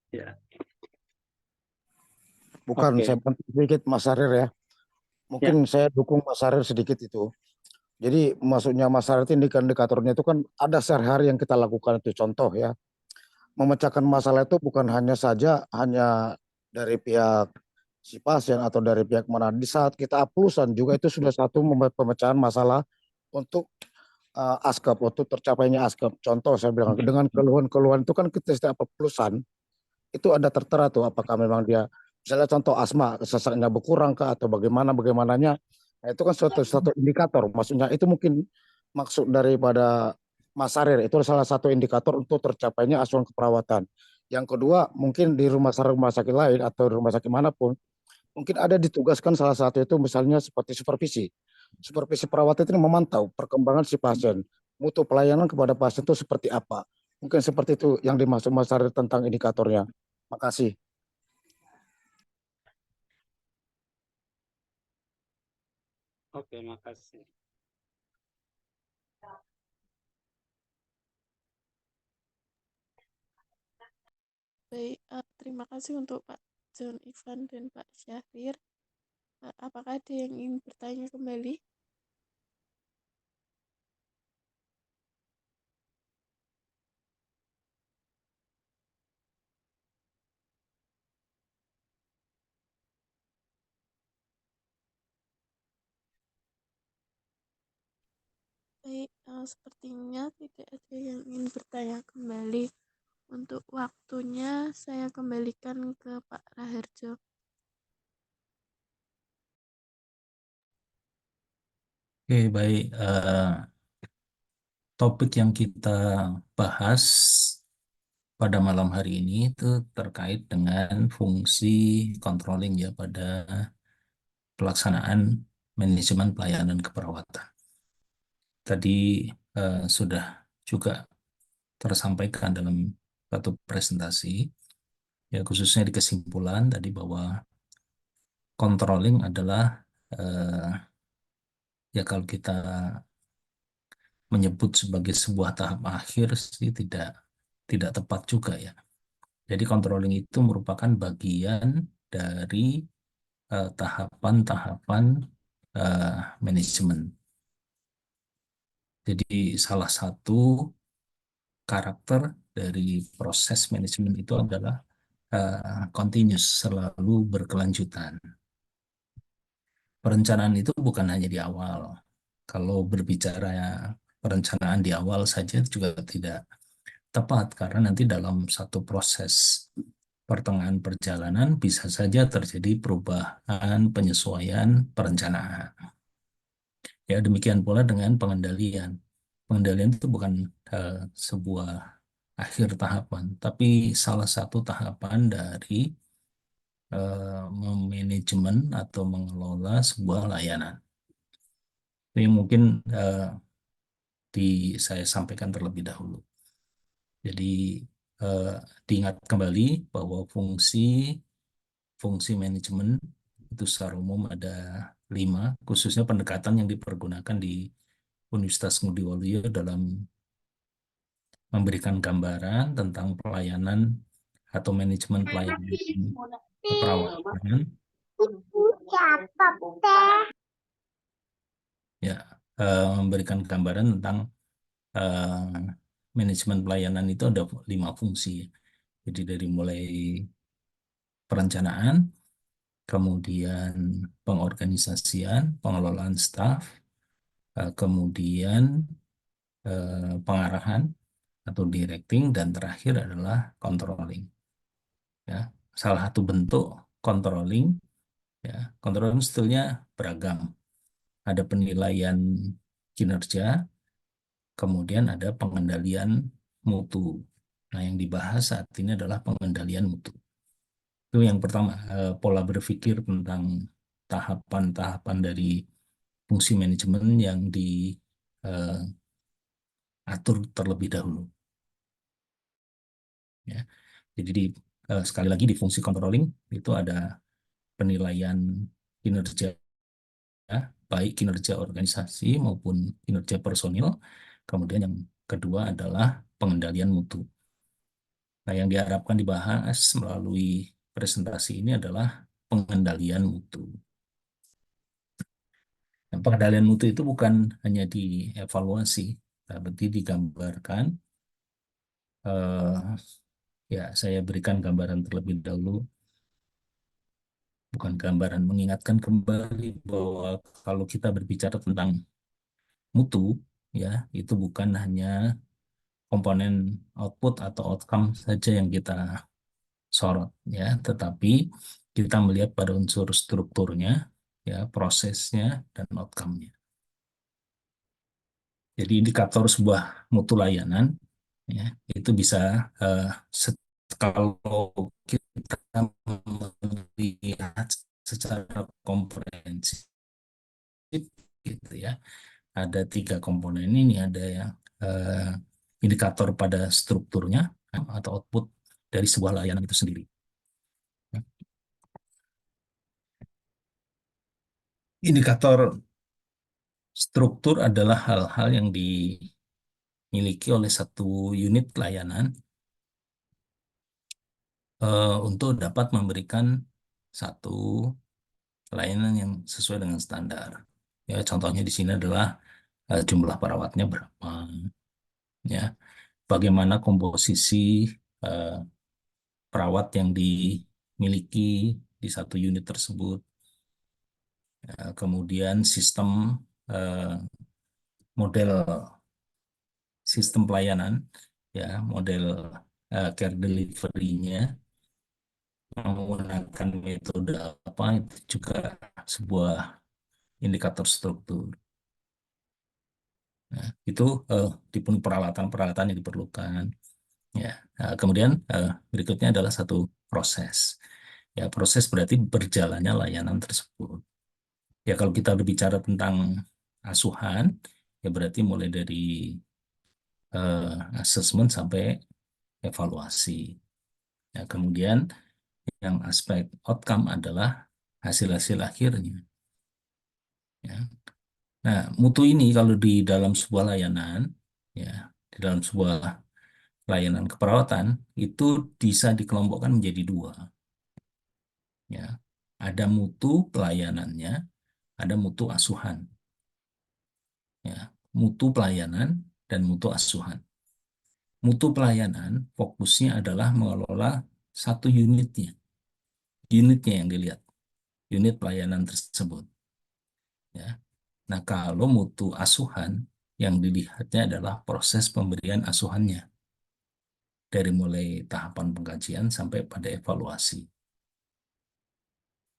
Ya. Bukan, Oke. saya bantu sedikit Mas Sarir ya. Mungkin saya dukung Mas Sarir sedikit itu. Jadi maksudnya Mas Sarir itu indikatornya itu kan ada sehari-hari yang kita lakukan itu. Contoh ya, memecahkan masalah itu bukan hanya dari pihak si pasien atau dari pihak mana. Di saat kita aplusan juga itu sudah satu pemecahan masalah untuk ASKAP, untuk tercapainya ASKAP. Contoh saya bilang dengan keluhan-keluhan itu kan kita setiap aplusan itu ada tertera tuh apakah memang dia misalnya contoh asma sesaknya berkurang kah atau bagaimananya. Nah, itu kan suatu indikator. Maksudnya itu mungkin maksud daripada Mas Sarir itu salah satu indikator untuk tercapainya asuhan keperawatan. Yang kedua mungkin di rumah sakit lain atau rumah sakit manapun mungkin ada ditugaskan salah satu itu misalnya seperti supervisi. Supervisi perawat itu memantau perkembangan si pasien, mutu pelayanan kepada pasien itu seperti apa. Mungkin seperti itu yang dimaksud Mas Sarir tentang indikatornya. Makasih. Oke, makasih. Baik, terima kasih untuk Pak John Ivan dan Pak Syahrir. Apakah ada yang ingin bertanya kembali? Baik, sepertinya tidak ada yang ingin bertanya kembali. Untuk waktunya saya kembalikan ke Pak Raharjo. Oke, baik. Topik yang kita bahas pada malam hari ini itu terkait dengan fungsi controlling ya pada pelaksanaan manajemen pelayanan keperawatan. Tadi sudah juga tersampaikan dalam satu presentasi, ya khususnya di kesimpulan tadi bahwa controlling adalah ya kalau kita menyebut sebagai sebuah tahap akhir sih tidak tepat juga ya. Jadi controlling itu merupakan bagian dari tahapan-tahapan manajemen. Jadi salah satu karakter dari proses manajemen itu adalah continuous, selalu berkelanjutan. Perencanaan itu bukan hanya di awal. Kalau berbicara perencanaan di awal saja juga tidak tepat, karena nanti dalam satu proses pertengahan perjalanan bisa saja terjadi perubahan, penyesuaian perencanaan. Ya, demikian pula dengan pengendalian. Pengendalian itu bukan sebuah akhir tahapan, tapi salah satu tahapan dari memanajemen atau mengelola sebuah layanan. Ini mungkin saya sampaikan terlebih dahulu. Jadi diingat kembali bahwa fungsi manajemen itu secara umum ada 5, khususnya pendekatan yang dipergunakan di Universitas Ngudi Waluyo dalam memberikan gambaran tentang pelayanan atau manajemen pelayanan keperawatan. Ya, memberikan gambaran tentang manajemen pelayanan itu ada 5 fungsi. Jadi dari mulai perencanaan, kemudian pengorganisasian, pengelolaan staf, kemudian pengarahan atau directing, dan terakhir adalah controlling. Ya, salah satu bentuk controlling, ya, controlling sebetulnya beragam. Ada penilaian kinerja, kemudian ada pengendalian mutu. Nah, yang dibahas saat ini adalah pengendalian mutu. Itu yang pertama, pola berpikir tentang tahapan-tahapan dari fungsi manajemen yang diatur terlebih dahulu. Ya. Jadi sekali lagi di fungsi controlling itu ada penilaian kinerja, baik kinerja organisasi maupun kinerja personil. Kemudian yang kedua adalah pengendalian mutu. Nah, yang diharapkan dibahas melalui presentasi ini adalah pengendalian mutu. Nah, pengendalian mutu itu bukan hanya dievaluasi, tapi digambarkan. Ya, saya berikan gambaran terlebih dahulu. Bukan gambaran, mengingatkan kembali bahwa kalau kita berbicara tentang mutu, ya, itu bukan hanya komponen output atau outcome saja yang kita sorot, ya, tetapi kita melihat pada unsur strukturnya, ya, prosesnya, dan outcome-nya. Jadi indikator sebuah mutu layanan, ya, itu bisa kalau kita melihat secara komprehensif, gitu ya, ada 3 komponen ini. Ada yang indikator pada strukturnya atau output dari sebuah layanan itu sendiri. Indikator struktur adalah hal-hal yang dimiliki oleh satu unit layanan untuk dapat memberikan satu layanan yang sesuai dengan standar. Ya, contohnya di sini adalah jumlah perawatnya berapa, ya, bagaimana komposisi perawat yang dimiliki di satu unit tersebut, kemudian model sistem pelayanan, ya, model care delivery-nya menggunakan metode apa, itu juga sebuah indikator struktur. Nah, itu dipenuhi peralatan-peralatan yang diperlukan. Ya, kemudian berikutnya adalah satu proses. Ya, proses berarti berjalannya layanan tersebut. Ya, kalau kita berbicara tentang asuhan, ya berarti mulai dari asesmen sampai evaluasi. Ya, kemudian yang aspek outcome adalah hasil-hasil akhirnya. Ya. Nah, mutu ini kalau di dalam sebuah layanan, ya, di dalam sebuah layanan keperawatan itu bisa dikelompokkan menjadi 2. Ya, ada mutu pelayanannya, ada mutu asuhan, ya, mutu pelayanan dan mutu asuhan. Mutu pelayanan fokusnya adalah mengelola satu unitnya yang dilihat, unit pelayanan tersebut. Ya. Nah, kalau mutu asuhan yang dilihatnya adalah proses pemberian asuhannya dari mulai tahapan pengkajian sampai pada evaluasi.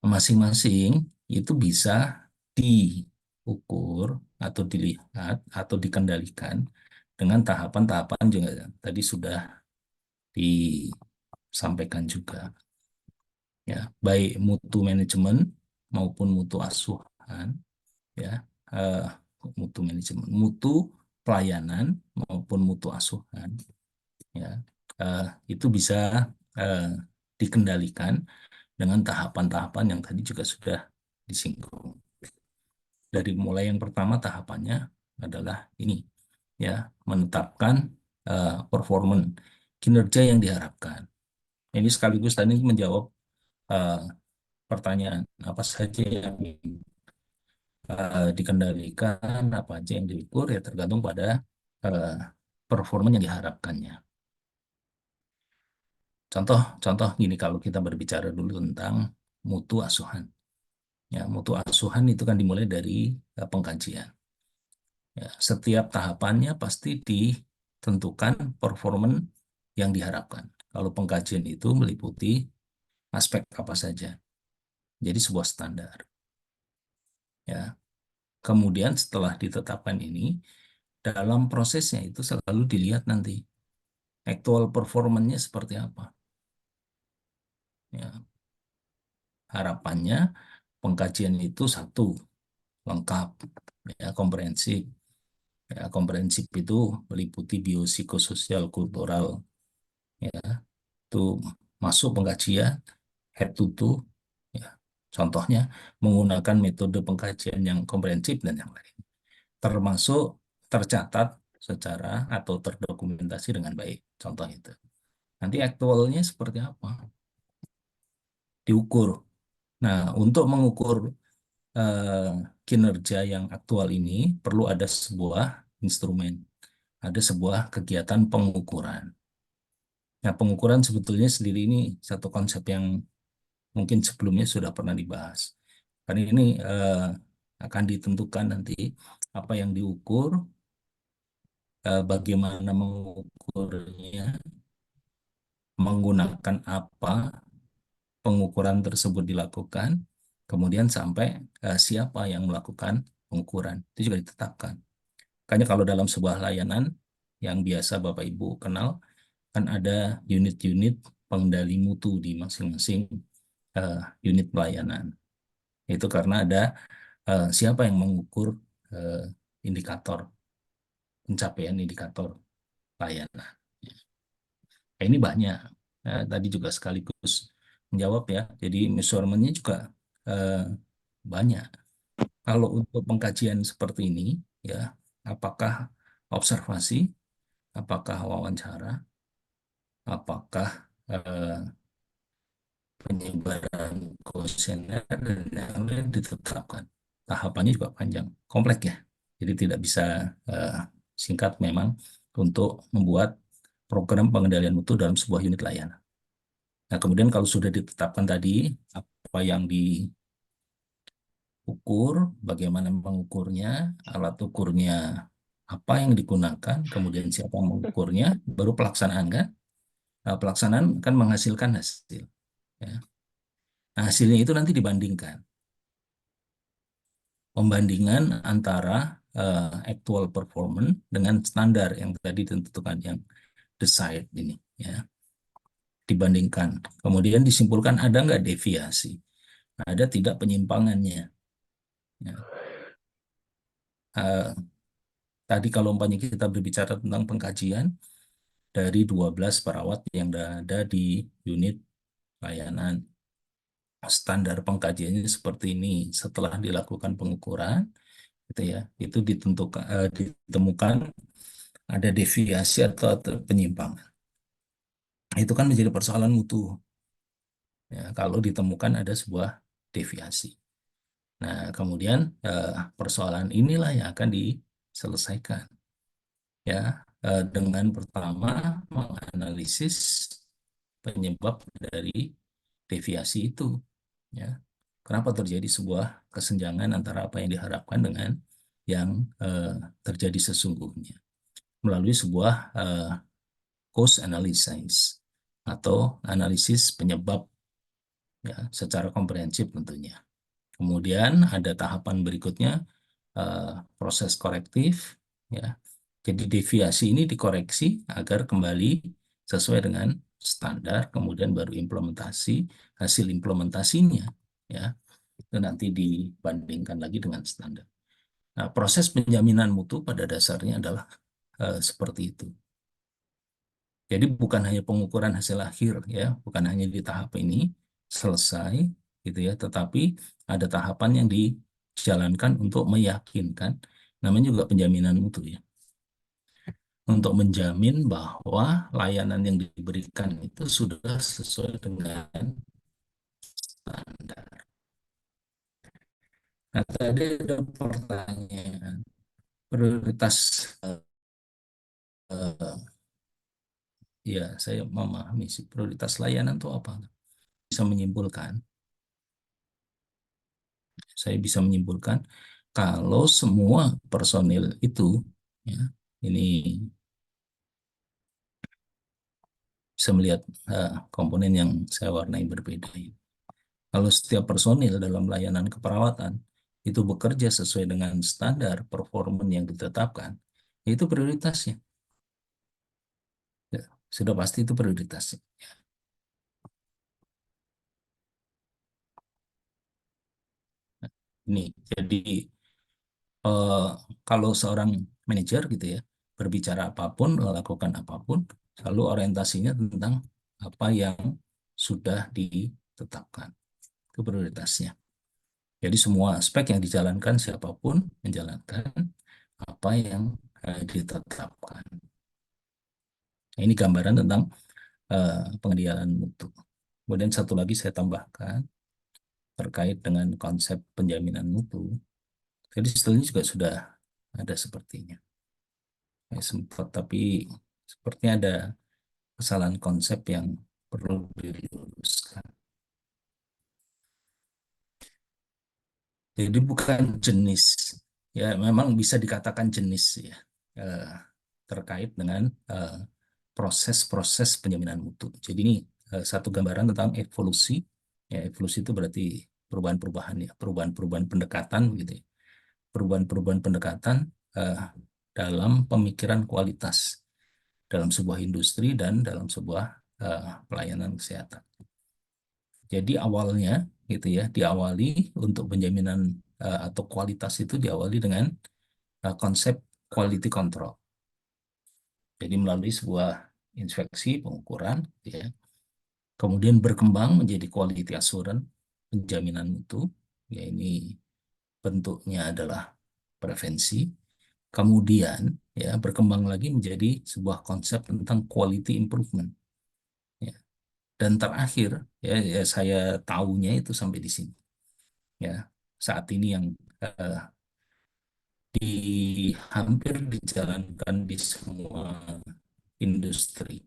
Masing-masing itu bisa diukur atau dilihat atau dikendalikan dengan tahapan-tahapan juga tadi sudah disampaikan juga. Ya, baik mutu manajemen maupun mutu asuhan, ya, mutu manajemen, mutu pelayanan maupun mutu asuhan, ya, itu bisa eh, dikendalikan dengan tahapan-tahapan yang tadi juga sudah disinggung. Dari mulai yang pertama tahapannya adalah ini, ya, menetapkan performance kinerja yang diharapkan. Ini sekaligus tadi menjawab eh, pertanyaan apa saja yang dikendalikan, apa aja yang diukur, ya tergantung pada eh, performa yang diharapkannya. Contoh gini, kalau kita berbicara dulu tentang mutu asuhan. Ya, mutu asuhan itu kan dimulai dari pengkajian. Ya, setiap tahapannya pasti ditentukan performa yang diharapkan. Kalau pengkajian itu meliputi aspek apa saja. Jadi sebuah standar. Ya, kemudian setelah ditetapkan ini, dalam prosesnya itu selalu dilihat nanti actual performanya seperti apa. Ya, harapannya pengkajian itu satu, lengkap, ya, komprehensif. Ya, komprehensif itu meliputi biopsikososial kultural. Ya, itu masuk pengkajian head to toe. Ya, contohnya menggunakan metode pengkajian yang komprehensif dan yang lain. Termasuk tercatat secara atau terdokumentasi dengan baik. Contoh itu. Nanti aktualnya seperti apa? Diukur. Nah, untuk mengukur kinerja yang aktual ini perlu ada sebuah instrumen, ada sebuah kegiatan pengukuran. Nah, pengukuran sebetulnya sendiri ini satu konsep yang mungkin sebelumnya sudah pernah dibahas. Karena ini akan ditentukan nanti apa yang diukur, bagaimana mengukurnya, menggunakan apa pengukuran tersebut dilakukan, kemudian sampai siapa yang melakukan pengukuran. Itu juga ditetapkan. Makanya kalau dalam sebuah layanan yang biasa Bapak Ibu kenal, kan ada unit-unit pengendali mutu di masing-masing unit pelayanan. Itu karena ada siapa yang mengukur indikator, pencapaian indikator layanan. Ini banyak. Tadi juga sekaligus menjawab ya. Jadi measurementnya juga eh, banyak. Kalau untuk pengkajian seperti ini, ya, apakah observasi, apakah wawancara, apakah eh, penyebaran kuesioner dan yang lain ditetapkan. Tahapannya juga panjang, kompleks ya. Jadi tidak bisa eh, singkat memang untuk membuat program pengendalian mutu dalam sebuah unit layanan. Nah, kemudian kalau sudah ditetapkan tadi apa yang diukur, bagaimana mengukurnya, alat ukurnya apa yang digunakan, kemudian siapa yang mengukurnya, baru pelaksanaan kan? Nah, pelaksanaan kan menghasilkan hasil. Ya. Nah, hasilnya itu nanti dibandingkan. Pembandingan antara actual performance dengan standar yang tadi ditentukan, yang desired ini. Ya. Dibandingkan. Kemudian disimpulkan ada nggak deviasi, ada tidak penyimpangannya. Ya. Tadi kalau umpamanya kita berbicara tentang pengkajian dari 12 perawat yang ada di unit layanan, standar pengkajiannya seperti ini. Setelah dilakukan pengukuran, gitu ya, itu ditemukan ada deviasi atau penyimpangan. Itu kan menjadi persoalan mutu. Ya, kalau ditemukan ada sebuah deviasi. Nah, kemudian persoalan inilah yang akan diselesaikan, ya, dengan pertama menganalisis penyebab dari deviasi itu, ya. Kenapa terjadi sebuah kesenjangan antara apa yang diharapkan dengan yang terjadi sesungguhnya melalui sebuah cause analysis atau analisis penyebab, ya, secara komprehensif tentunya. Kemudian ada tahapan berikutnya, proses korektif, ya. Jadi deviasi ini dikoreksi agar kembali sesuai dengan standar, kemudian baru implementasi, hasil implementasinya, ya, itu nanti dibandingkan lagi dengan standar. Nah, proses penjaminan mutu pada dasarnya adalah seperti itu. Jadi bukan hanya pengukuran hasil akhir, ya, bukan hanya di tahap ini selesai, gitu ya, tetapi ada tahapan yang dijalankan untuk meyakinkan, namanya juga penjaminan mutu, ya, untuk menjamin bahwa layanan yang diberikan itu sudah sesuai dengan standar. Nah, tadi ada pertanyaan prioritas, ya, saya memahami sih prioritas layanan itu apa. Bisa menyimpulkan, saya bisa menyimpulkan kalau semua personil itu, ya, ini bisa melihat komponen yang saya warnai berbeda. Kalau setiap personil dalam layanan keperawatan itu bekerja sesuai dengan standar performa yang ditetapkan, itu prioritasnya. Ya, sudah pasti itu prioritasnya. Ini jadi kalau seorang manajer gitu ya berbicara apapun, melakukan apapun, selalu orientasinya tentang apa yang sudah ditetapkan. Itu prioritasnya. Jadi semua aspek yang dijalankan, siapapun menjalankan apa yang ditetapkan. Ini gambaran tentang pengendalian mutu. Kemudian satu lagi saya tambahkan terkait dengan konsep penjaminan mutu. Jadi setelahnya juga sudah ada sepertinya. Sempat, tapi sepertinya ada kesalahan konsep yang perlu diluruskan. Jadi bukan jenis, ya, memang bisa dikatakan jenis, ya, eh, terkait dengan proses-proses penjaminan mutu. Jadi ini satu gambaran tentang evolusi. Ya, evolusi itu berarti perubahan-perubahan, ya, perubahan-perubahan pendekatan gitu ya. Perubahan-perubahan pendekatan eh, dalam pemikiran kualitas dalam sebuah industri dan dalam sebuah pelayanan kesehatan. Jadi awalnya gitu ya, diawali untuk penjaminan atau kualitas itu diawali dengan konsep quality control. Jadi melalui sebuah inspeksi pengukuran, ya, kemudian berkembang menjadi quality assurance, penjaminan mutu, ya, ini bentuknya adalah prevensi. Kemudian, ya, berkembang lagi menjadi sebuah konsep tentang quality improvement. Ya. Dan terakhir, ya, saya tahunya itu sampai di sini. Ya, saat ini yang eh, hampir dijalankan di semua industri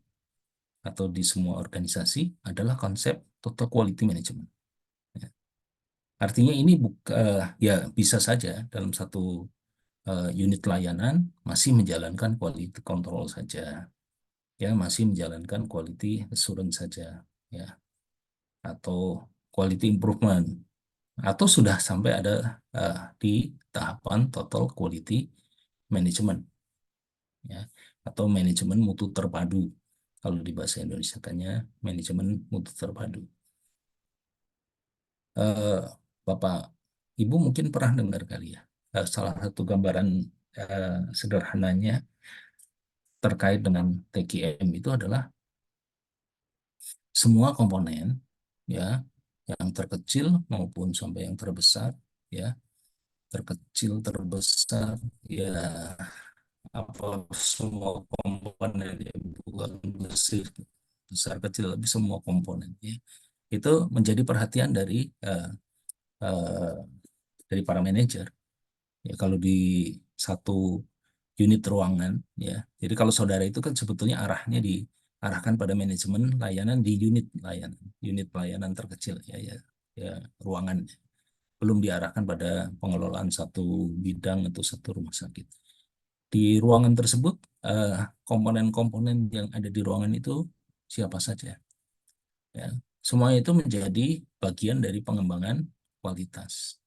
atau di semua organisasi adalah konsep total quality management. Ya. Artinya ini ya bisa saja dalam satu unit layanan masih menjalankan quality control saja, ya, masih menjalankan quality assurance saja, ya, atau quality improvement, atau sudah sampai ada di tahapan total quality management, ya, atau manajemen mutu terpadu. Kalau di bahasa Indonesia tanya manajemen mutu terpadu. Eh, Bapak, Ibu mungkin pernah dengar kali ya, salah satu gambaran sederhananya terkait dengan TQM itu adalah semua komponen, ya, yang terkecil maupun sampai yang terbesar, ya, terkecil terbesar, ya, apa, semua komponen, ya, bukan besar besar kecil tapi semua komponen, ya, itu menjadi perhatian dari eh, dari para manajer. Ya, kalau di satu unit ruangan, ya. Jadi kalau saudara itu kan sebetulnya arahnya diarahkan pada manajemen layanan di unit pelayanan terkecil, ya ruangan. Belum diarahkan pada pengelolaan satu bidang atau satu rumah sakit. Di ruangan tersebut, komponen-komponen yang ada di ruangan itu siapa saja, ya. Semua itu menjadi bagian dari pengembangan kualitas.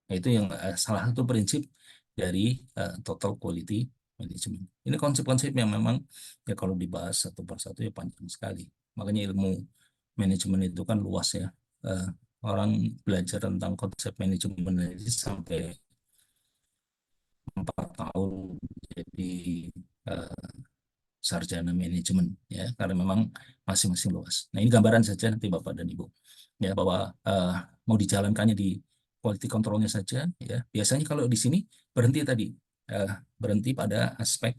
Nah, itu yang salah satu prinsip dari total quality management. Ini konsep-konsep yang memang ya kalau dibahas satu persatu ya panjang sekali. Makanya ilmu manajemen itu kan luas ya. Eh, Orang belajar tentang konsep manajemen ini sampai 4 tahun jadi eh, sarjana manajemen, ya, karena memang masing-masing luas. Nah, ini gambaran saja nanti Bapak dan Ibu, ya, bahwa mau dijalankannya di quality controlnya saja, ya. Biasanya kalau di sini berhenti tadi, berhenti pada aspek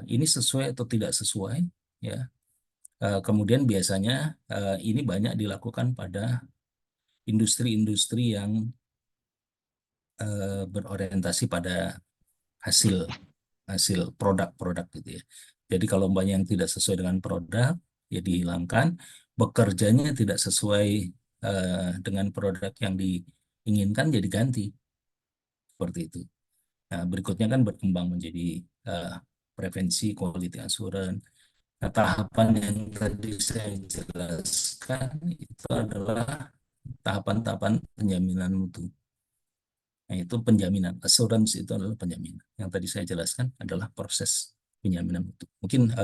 ini sesuai atau tidak sesuai, ya. Kemudian biasanya ini banyak dilakukan pada industri-industri yang berorientasi pada hasil hasil produk-produk gitu ya. Jadi kalau banyak yang tidak sesuai dengan produk, ya dihilangkan. Bekerjanya tidak sesuai dengan produk yang diinginkan, jadi ganti. Seperti itu. Nah, berikutnya kan berkembang menjadi eh, prevensi, quality assurance. Nah, tahapan yang tadi saya jelaskan itu adalah tahapan-tahapan penjaminan mutu. Nah, itu penjaminan. Assurance itu adalah penjaminan. Yang tadi saya jelaskan adalah proses penjaminan mutu. Mungkin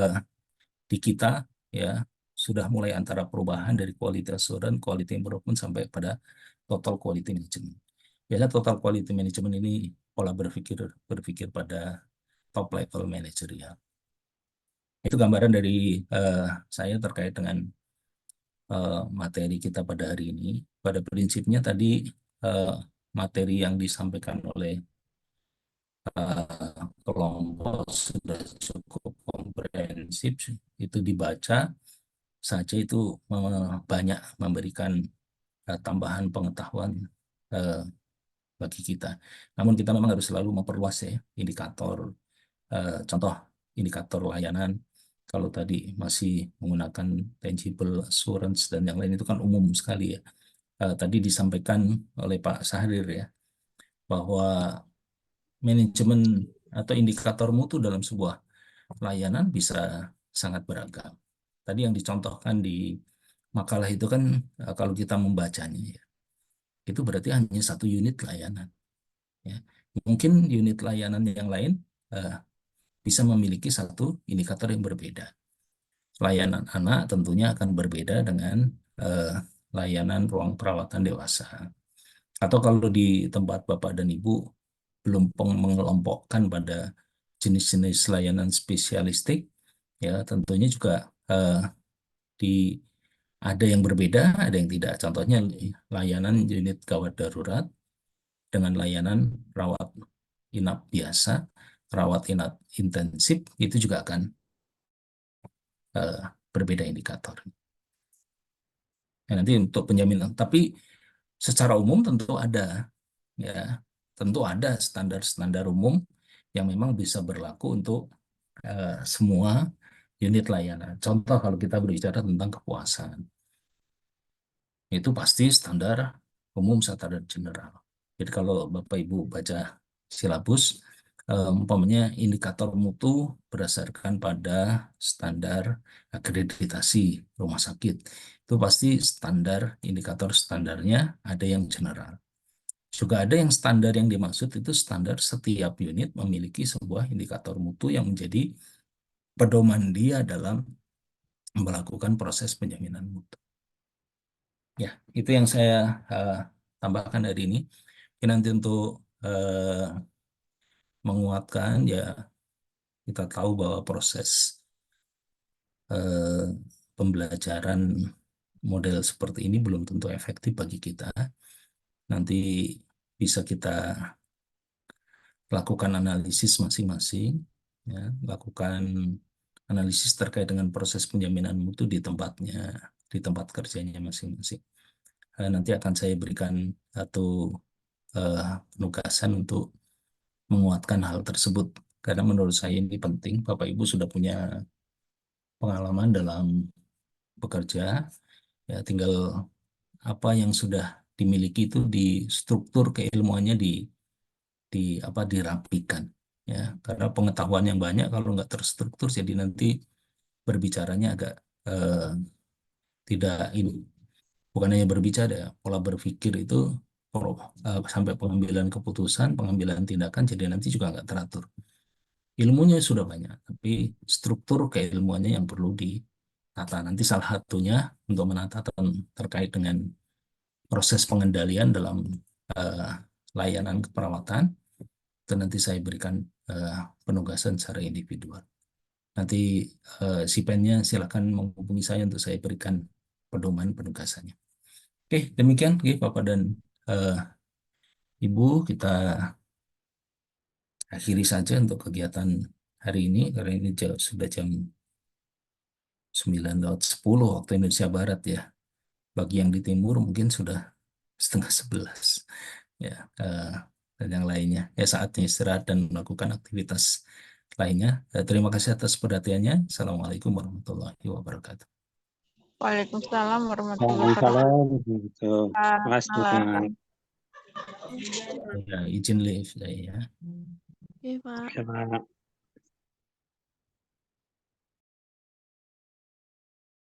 di kita ya sudah mulai antara perubahan dari quality assurance, quality improvement sampai pada total quality management. Biasanya total quality management ini pola berpikir berpikir pada top level managerial. Itu gambaran dari saya terkait dengan materi kita pada hari ini. Pada prinsipnya tadi eh, materi yang disampaikan oleh kelompok sudah cukup komprehensif, itu dibaca saja itu banyak memberikan tambahan pengetahuan eh, bagi kita. Namun kita memang harus selalu memperluas ya indikator, contoh indikator layanan. Kalau tadi masih menggunakan tangible assurance dan yang lain itu kan umum sekali ya. Tadi disampaikan oleh Pak Sahrir ya bahwa manajemen atau indikator mutu dalam sebuah layanan bisa sangat beragam. Tadi yang dicontohkan di makalah itu kan kalau kita membacanya ya, itu berarti hanya satu unit layanan. Ya. Mungkin unit layanan yang lain eh, bisa memiliki satu indikator yang berbeda. Layanan anak tentunya akan berbeda dengan eh, layanan ruang perawatan dewasa. Atau kalau di tempat Bapak dan Ibu belum mengelompokkan pada jenis-jenis layanan spesialistik, ya tentunya juga di ada yang berbeda, ada yang tidak. Contohnya layanan unit gawat darurat dengan layanan rawat inap biasa, rawat inap intensif, itu juga akan eh, berbeda indikator. Ya, nanti untuk penjaminan, tapi secara umum ya, tentu ada standar-standar umum yang memang bisa berlaku untuk semua unit layanan. Contoh kalau kita berbicara tentang kepuasan, itu pasti standar umum, standar general. Jadi kalau Bapak Ibu baca silabus, umpamanya indikator mutu berdasarkan pada standar akreditasi rumah sakit. Itu pasti standar, indikator standarnya ada yang general. Juga ada yang standar yang dimaksud itu standar setiap unit memiliki sebuah indikator mutu yang menjadi pedoman dia dalam melakukan proses penjaminan mutu. Ya, itu yang saya tambahkan hari ini. Mungkin nanti untuk menguatkan ya kita tahu bahwa proses eh, pembelajaran model seperti ini belum tentu efektif bagi kita. Nanti bisa kita lakukan analisis masing-masing, ya, lakukan analisis terkait dengan proses penjaminan mutu di tempatnya, di tempat kerjanya masing-masing. nanti akan saya berikan satu penugasan untuk menguatkan hal tersebut. Karena menurut saya ini penting, Bapak Ibu sudah punya pengalaman dalam bekerja, ya tinggal apa yang sudah dimiliki itu di struktur keilmuannya dirapikan, ya. Karena pengetahuan yang banyak kalau nggak terstruktur, jadi nanti berbicaranya agak tidak ini. Bukan hanya berbicara, pola berpikir itu sampai pengambilan keputusan, pengambilan tindakan, jadi nanti juga nggak teratur. Ilmunya sudah banyak, tapi struktur keilmuannya yang perlu ditata. Nanti salah satunya untuk menata terkait dengan proses pengendalian dalam layanan keperawatan, itu nanti saya berikan penugasan secara individual. Nanti si pennya silakan menghubungi saya untuk saya berikan pedoman penugasannya. Oke, demikian Bapak dan Ibu, kita akhiri saja untuk kegiatan hari ini, karena ini sudah jam 9:10 waktu Indonesia Barat ya. Bagi yang di timur mungkin sudah 10:30 ya, dan yang lainnya ya saatnya istirahat dan melakukan aktivitas lainnya. Terima kasih atas perhatiannya. Assalamualaikum warahmatullahi wabarakatuh. Waalaikumsalam warahmatullahi wabarakatuh. Waalaikumsalam. Terima kasih Pak. Ya, izin live saya ya. Oke, Pak. Oke, Pak.